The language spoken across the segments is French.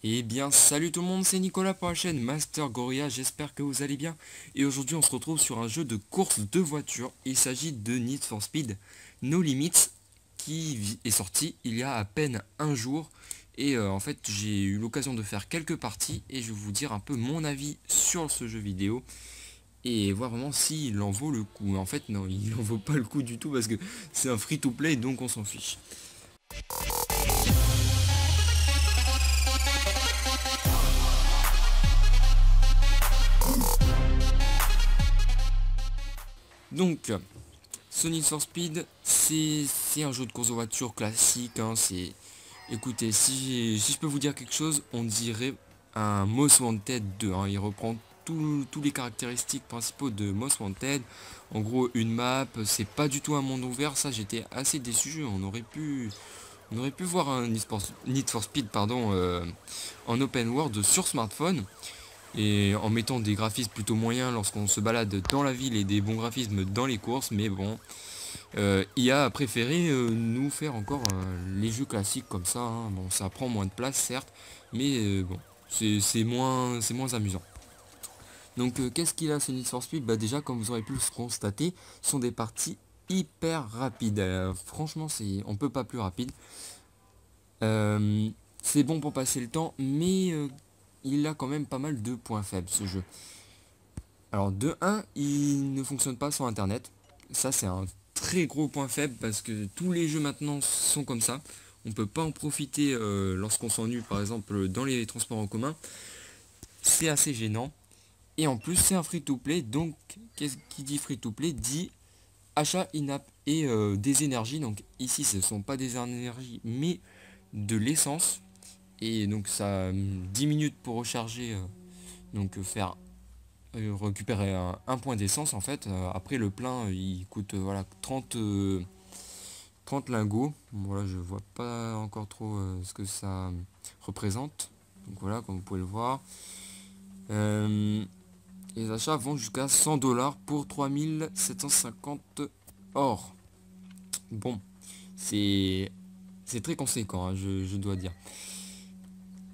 Eh bien salut tout le monde, c'est Nicolas pour la chaîne Master Gorilla, j'espère que vous allez bien. Et aujourd'hui on se retrouve sur un jeu de course de voiture. Il s'agit de Need for Speed No Limits qui est sorti il y a à peine un jour. Et en fait j'ai eu l'occasion de faire quelques parties et je vais vous dire un peu mon avis sur ce jeu vidéo. Et voir vraiment s'il en vaut le coup. En fait non, il en vaut pas le coup du tout parce que c'est un free to play donc on s'en fiche. Donc ce Need for Speed, c'est un jeu de course de voiture classique, hein, écoutez, si je peux vous dire quelque chose, on dirait un Most Wanted 2, hein. Il reprend tous les caractéristiques principaux de Most Wanted. En gros, une map, c'est pas du tout un monde ouvert, ça j'étais assez déçu. On aurait pu voir un Need for Speed pardon, en open world sur smartphone. Et en mettant des graphismes plutôt moyens lorsqu'on se balade dans la ville et des bons graphismes dans les courses, mais bon, IA a préféré nous faire encore les jeux classiques comme ça, hein. Bon, ça prend moins de place certes, mais bon, c'est moins amusant. Donc qu'est-ce qu'il a ce Need for Speed? Bah déjà, comme vous aurez pu le constater, ce sont des parties hyper rapides. Franchement, on peut pas plus rapide. C'est bon pour passer le temps, mais il a quand même pas mal de points faibles ce jeu. Alors de un, il ne fonctionne pas sur internet. Ça c'est un très gros point faible parce que tous les jeux maintenant sont comme ça. On peut pas en profiter lorsqu'on s'ennuie par exemple dans les transports en commun. C'est assez gênant. Et en plus c'est un free to play. Donc qu'est-ce qui dit free to play dit achat in-app et des énergies. Donc ici ce ne sont pas des énergies mais de l'essence. Et donc ça 10 minutes pour recharger. Donc faire récupérer un point d'essence en fait. Après le plein il coûte voilà 30 lingots. Voilà, je vois pas encore trop ce que ça représente. Donc voilà, comme vous pouvez le voir. Les achats vont jusqu'à 100 dollars pour 3750 or. Bon, c'est très conséquent, hein, je dois dire.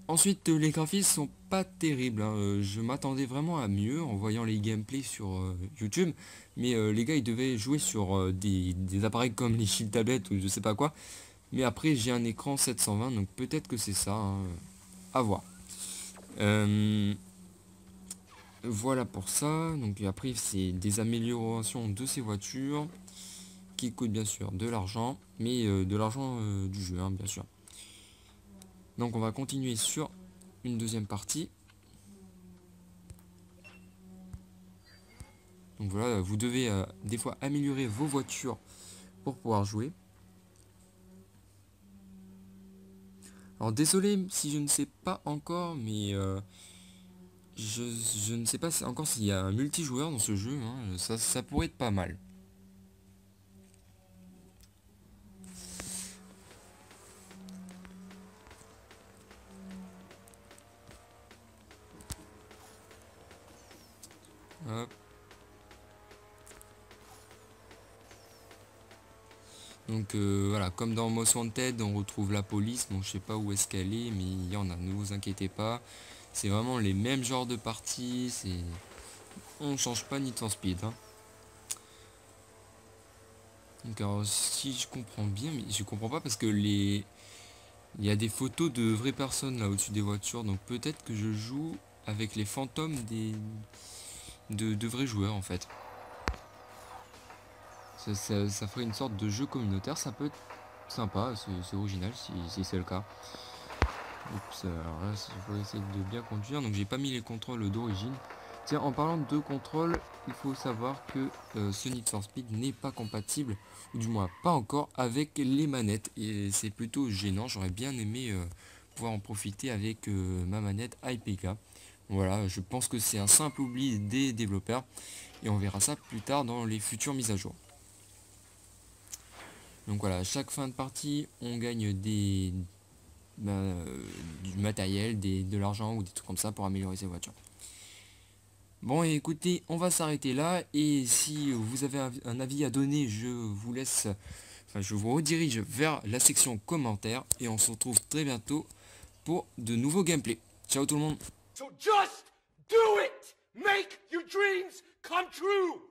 Ensuite, les graphismes sont pas terribles, hein. Je m'attendais vraiment à mieux en voyant les gameplays sur YouTube. Mais les gars, ils devaient jouer sur des appareils comme les Shield Tablets ou je sais pas quoi. Mais après, j'ai un écran 720, donc peut-être que c'est ça, hein, à voir. Euh, voilà pour ça. Donc après, c'est des améliorations de ces voitures qui coûtent bien sûr de l'argent, mais de l'argent du jeu, hein, bien sûr. Donc on va continuer sur une deuxième partie. Donc voilà, vous devez des fois améliorer vos voitures pour pouvoir jouer. Alors désolé si je ne sais pas encore, mais je ne sais pas encore s'il y a un multijoueur dans ce jeu, hein. Ça pourrait être pas mal. Hop. Donc voilà, comme dans Most Wanted, on retrouve la police. Bon, je sais pas où est-ce qu'elle est, mais il y en a, ne vous inquiétez pas. C'est vraiment les mêmes genres de parties. On change pas Need for Speed, hein. Donc alors, si je comprends bien, mais je comprends pas parce que il y a des photos de vraies personnes là au-dessus des voitures. Donc peut-être que je joue avec les fantômes de vrais joueurs en fait. Ça ferait une sorte de jeu communautaire, ça peut être sympa, c'est original si c'est le cas. Oups, alors là, je vais essayer de bien conduire, donc j'ai pas mis les contrôles d'origine. Tiens, en parlant de contrôle, il faut savoir que ce Need for Speed n'est pas compatible, ou du moins pas encore, avec les manettes. Et c'est plutôt gênant, j'aurais bien aimé pouvoir en profiter avec ma manette IPK. Voilà, je pense que c'est un simple oubli des développeurs, et on verra ça plus tard dans les futures mises à jour. Donc voilà, à chaque fin de partie, on gagne du matériel, de l'argent ou des trucs comme ça pour améliorer ses voitures. Bon et écoutez, on va s'arrêter là et si vous avez un avis à donner, je vous redirige vers la section commentaires et on se retrouve très bientôt pour de nouveaux gameplays. Ciao tout le monde. So just do it! Make your dreams come true!